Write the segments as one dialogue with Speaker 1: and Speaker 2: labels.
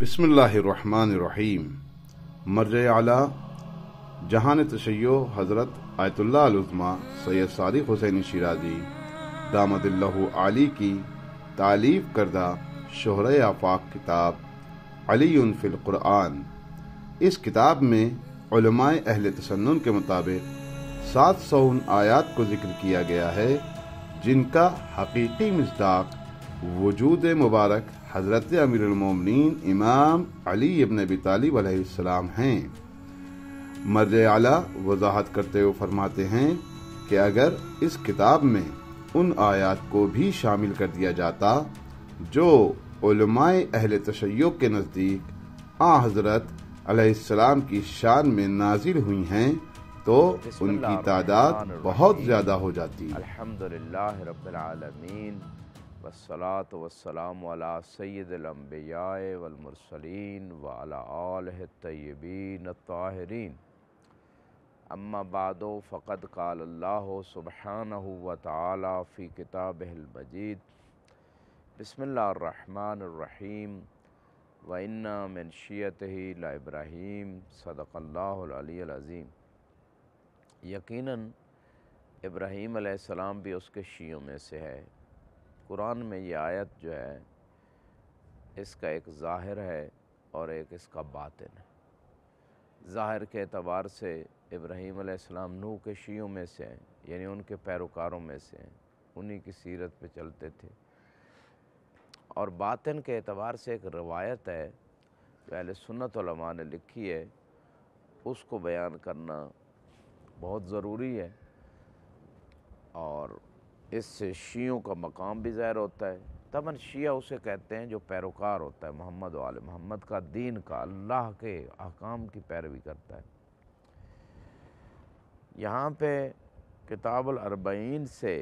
Speaker 1: بسم اللہ الرحمن الرحیم۔ مرجع اعلیٰ جہان تشیع حضرت آیت اللہ العظمیٰ سید صادق حسین شیرازی دامت اللہ عالی کی تالیف کردہ شہرۂ آفاق کتاب علی فی القرآن۔ اس کتاب میں علماء اہل تسنن کے مطابق 700 آیات کو ذکر کیا گیا ہے، جن کا حقیقی مصداق وجود مبارک حضرت امیر المومنین امام علی ابن ابی طالب علیہ السلام ہیں۔ مرجع اعلیٰ وضاحت کرتے ہوئے فرماتے ہیں کہ اگر اس کتاب میں ان آیات کو بھی شامل کر دیا جاتا جو علماء اہل تشیع کے نزدیک حضرت علیہ السلام کی شان میں نازل ہوئی ہیں تو ان کی تعداد بہت زیادہ ہو جاتی۔
Speaker 2: الحمدللہ رب العالمین والصلاة والسلام علی سید الانبیاء والمرسلین وعلی آلہ الطیبین الطاہرین، اما بعد فقد قال اللہ سبحانہ وتعالی فی کتابہ المجید، بسم اللہ الرحمن الرحیم، وَإِنَّا مِن شِيَّتِهِ لَإِبْرَاهِيمَ صدق اللہ العلی العظیم۔ یقیناً ابراہیم علیہ السلام بھی اس کے شیعوں میں سے ہے۔ قرآن میں یہ آیت جو ہے اس کا ایک ظاہر ہے اور ایک اس کا باطن ہے۔ ظاہر کے اعتبار سے ابراہیم علیہ السلام نوح کے شیعوں میں سے ہیں، یعنی ان کے پیروکاروں میں سے ہیں، انہی کی سیرت پہ چلتے تھے۔ اور باطن کے اعتبار سے ایک روایت ہے جو اہل سنت علماء نے لکھی ہے، اس کو بیان کرنا بہت ضروری ہے، اور اس سے شیعوں کا مقام بھی ظاہر ہوتا ہے۔ طبعاً شیعہ اسے کہتے ہیں جو پیروکار ہوتا ہے محمد و آل محمد کا، دین کا، اللہ کے احکام کی پیروی کرتا ہے۔ یہاں پہ کتاب الاربعین سے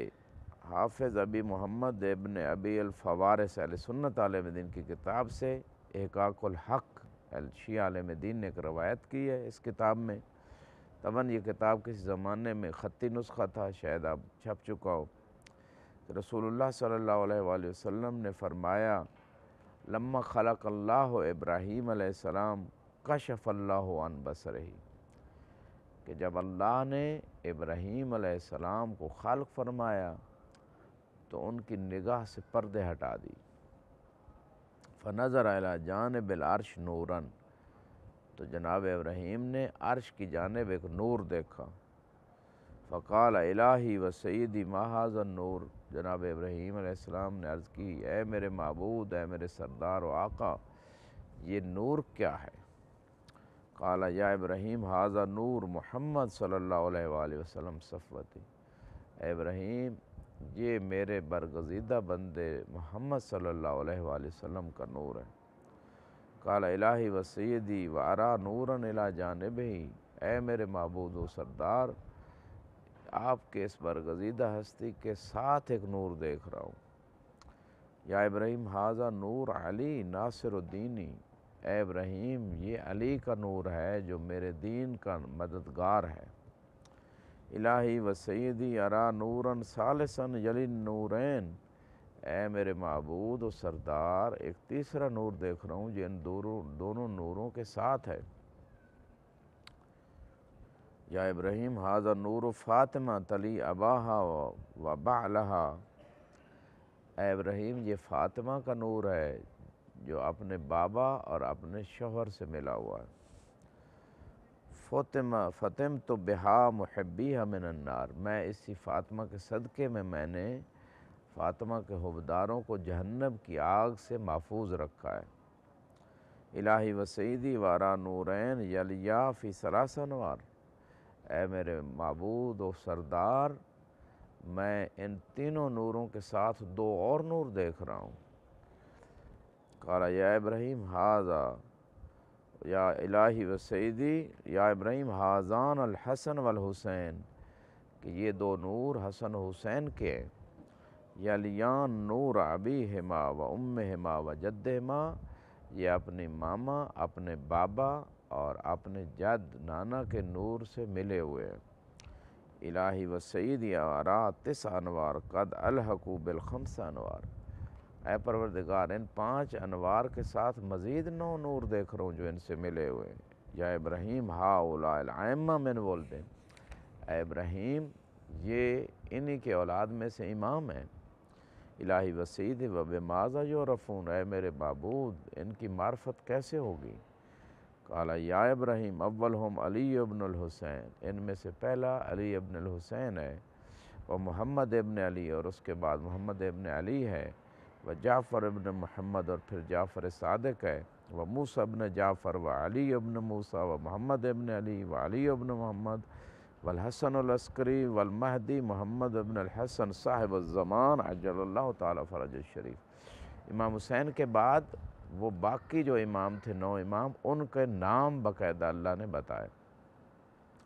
Speaker 2: حافظ ابی محمد ابن ابی الفوارس اہل سنت عالم دین کی کتاب سے احقاق الحق شیعہ عالم دین نے ایک روایت کی ہے اس کتاب میں۔ طبعاً یہ کتاب کسی زمانے میں خطی نسخہ تھا، شاید اب چھپ چکا ہو۔ رسول اللہ صلی اللہ علیہ وآلہ وسلم نے فرمایا، لما خلق اللہ ابراہیم علیہ السلام کشف اللہ عن بصرہ، کہ جب اللہ نے ابراہیم علیہ السلام کو خلق فرمایا تو ان کی نگاہ سے پردے ہٹا دی۔ فنظر الی جانب العرش نوراً، تو جناب ابراہیم نے عرش کی جانب ایک نور دیکھا۔ فقال الہی و سیدی ما ھذا النور، جناب ابراہیم علیہ السلام نے عرض کی، اے میرے معبود، اے میرے سردار و آقا، یہ نور کیا ہے؟ قال یا ابراہیم ھذا نور محمد صلی اللہ علیہ وآلہ وسلم صفوتی، اے ابراہیم یہ میرے برگزیدہ بندے محمد صلی اللہ علیہ وآلہ وسلم کا نور ہے۔ قال الہی و سیدی و ارا نوراً الی جانبہ، اے میرے معبود و سردار، آپ کے اس برگزیدہ ہستی کے ساتھ ایک نور دیکھ رہا ہوں۔ یا ابراہیم ھذا نور علی ناصر الدینی، اے ابراہیم یہ علی کا نور ہے جو میرے دین کا مددگار ہے۔ الہی و سیدی ارا نوراً ثالثاً یلی النورین، اے میرے معبود و سردار ایک تیسرا نور دیکھ رہا ہوں جو ان دونوں نوروں کے ساتھ ہے۔ یا ابراہیم ھذا نور فاطمہ تلی اباہا و بعلہا، اے ابراہیم یہ فاطمہ کا نور ہے جو اپنے بابا اور اپنے شوہر سے ملا ہوا ہے۔ فتمت بہا محبیہا من النار، میں اسی فاطمہ کے صدقے میں نے فاطمہ کے حبداروں کو جہنم کی آگ سے محفوظ رکھا ہے۔ الہی و سیدی و ارا نورین یلیا فی ثلاث انوار، اے میرے معبود و سردار میں ان تینوں نوروں کے ساتھ دو اور نور دیکھ رہا ہوں۔ قال یا ابراہیم ھذا، یا الہی و سیدی یا ابراہیم ھذان الحسن والحسین، کہ یہ دو نور حسن و حسین کے ہیں۔ یلیان نور ابیہما و امہما و جدہما، یہ اپنی ماما، اپنے بابا اور اپنے جد نانا کے نور سے ملے ہوئے ہیں۔ الہی و سیدی ارا 9 انوار قد الحقوا بالخمس انوار، اے پروردگار ان 5 انوار کے ساتھ مزید 9 نور دیکھ رہا ہوں جو ان سے ملے ہوئے ہیں۔ یا ابراہیم ہاؤلاء الائمہ من ولدن، اے ابراہیم یہ انہی کے اولاد میں سے امام ہیں۔ الہی و سیدی و بماذا یعرفون، اے میرے معبود ان کی معرفت کیسے ہوگی؟ قال یا ابراہیم اولہم علی ابن الحسین، ان میں سے پہلا علی ابن الحسین ہے، و محمد ابن علی، اور اس کے بعد محمد ابن علی ہے، و جعفر ابن محمد، اور پھر جعفر صادق ہے، و موسیٰ ابن جعفر، و علی ابن موسیٰ، و محمد ابن علی، و علی ابن محمد، والحسن العسکری، والمہدی محمد ابن الحسن صاحب الزمان عجل اللہ تعالی فرج الشریف۔ امام حسین کے بعد وہ باقی جو امام تھے 9 امام، ان کے نام باقاعدہ اللہ نے بتائے۔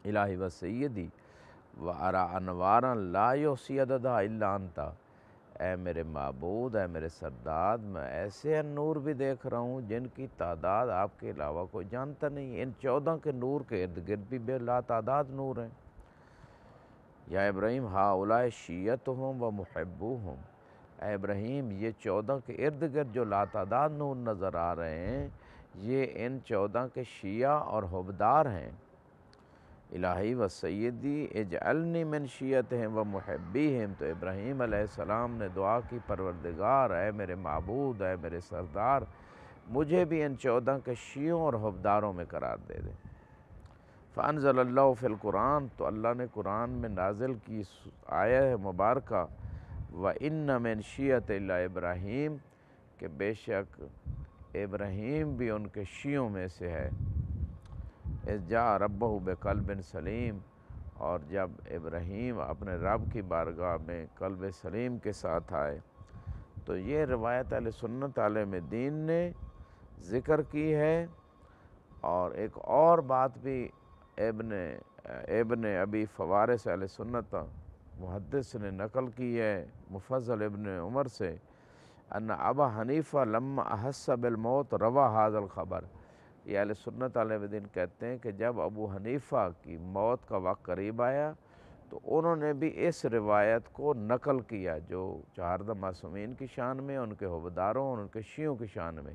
Speaker 2: الہی و سیدی و ارا انوارا لا یحصی عددہا الا انت، اے میرے معبود، اے میرے سردار، میں ایسے نور بھی دیکھ رہا ہوں جن کی تعداد آپ کے علاوہ کوئی جانتا نہیں۔ ان 14 کے نور کے ارد گرد بھی بے لا تعداد نور ہیں۔ یا ابراہیم ہاؤلاء شیعتہم و محبوہم، اے ابراہیم یہ 14 کے ارد گرد جو لاتعداد نور نظر آ رہے ہیں یہ ان 14 کے شیعہ اور حبدار ہیں۔ الہی و سیدی اجعلنی من شیعتہم و محبیہم، تو ابراہیم علیہ السلام نے دعا کی پروردگار اے میرے معبود، اے میرے سردار، مجھے بھی ان 14 کے شیعوں اور حبداروں میں قرار دے دے۔ فانزل اللہ فی القرآن، تو اللہ نے قرآن میں نازل کی آیہ مبارکہ، وَإِنَّ مِن شِیعَتِ اللَّهِ ابراہیم، کہ بے شک ابراہیم بھی ان کے شیعوں میں سے ہے۔ اذ جاء ربہ بقلب سلیم، اور جب ابراہیم اپنے رب کی بارگاہ میں قلب سلیم کے ساتھ آئے۔ تو یہ روایت اہل سنت عالم دین نے ذکر کی ہے، اور ایک اور بات بھی ابن ابی فوارس اہل سنت محدث نے نقل کی ہے مفضل ابن عمر سے، ان ابا حنیفہ لما احس بالموت روا ھذا الخبر، یہ اہل سنت علیہ دین کہتے ہیں کہ جب ابو حنیفہ کی موت کا وقت قریب آیا تو انہوں نے بھی اس روایت کو نقل کیا جو 4 معصومین کی شان میں، ان کے حبداروں اور ان کے شیعوں کی شان میں،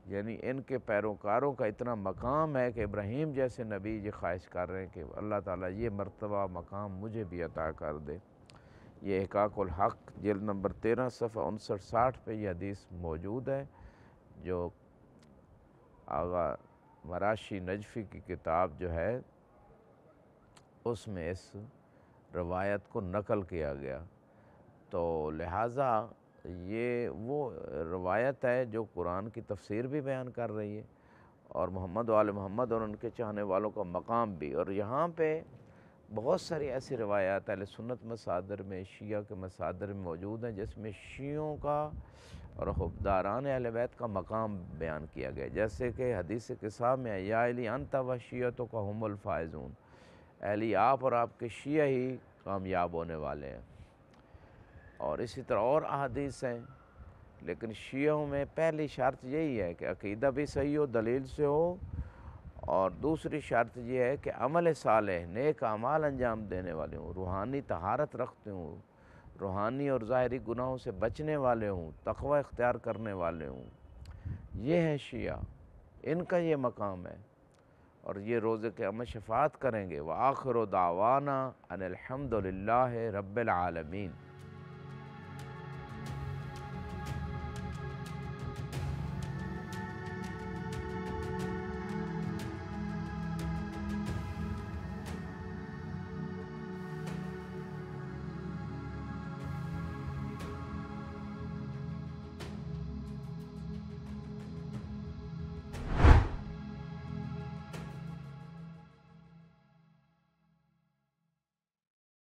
Speaker 2: یعنی ان کے پیروکاروں کا اتنا مقام ہے کہ ابراہیم جیسے نبی یہ خواہش کر رہے ہیں کہ اللہ تعالیٰ یہ مرتبہ مقام مجھے بھی عطا کر دے۔ یہ احقاق الحق جلد نمبر 13 صفحہ 59-60 پہ یہ حدیث موجود ہے، جو آغا مراشی نجفی کی کتاب جو ہے اس میں اس روایت کو نقل کیا گیا۔ تو لہٰذا یہ وہ روایت ہے جو قرآن کی تفسیر بھی بیان کر رہی ہے، اور محمد و آل محمد اور ان کے چاہنے والوں کا مقام بھی۔ اور یہاں پہ بہت ساری ایسی روایات اہل سنت مصادر میں، شیعہ کے مصادر میں موجود ہیں جس میں شیعوں کا اور حبداران اہل بیت کا مقام بیان کیا گیا، جیسے کہ حدیث قصہ میں یا علی انت و شیعتک ہم الفائزون، اے علی آپ اور آپ کے شیعہ ہی کامیاب ہونے والے ہیں۔ اور اسی طرح اور احادیث ہیں، لیکن شیعوں میں پہلی شرط یہی ہے کہ عقیدہ بھی صحیح ہو، دلیل سے ہو، اور دوسری شرط یہ ہے کہ عمل صالح، نیک اعمال انجام دینے والے ہوں، روحانی طہارت رکھتے ہوں، روحانی اور ظاہری گناہوں سے بچنے والے ہوں، تقوی اختیار کرنے والے ہوں۔ یہ ہیں شیعہ، ان کا یہ مقام ہے، اور یہ روز قیامت شفاعت کریں گے۔ وآخر دعوانا ان الحمد للہ رب العالمین۔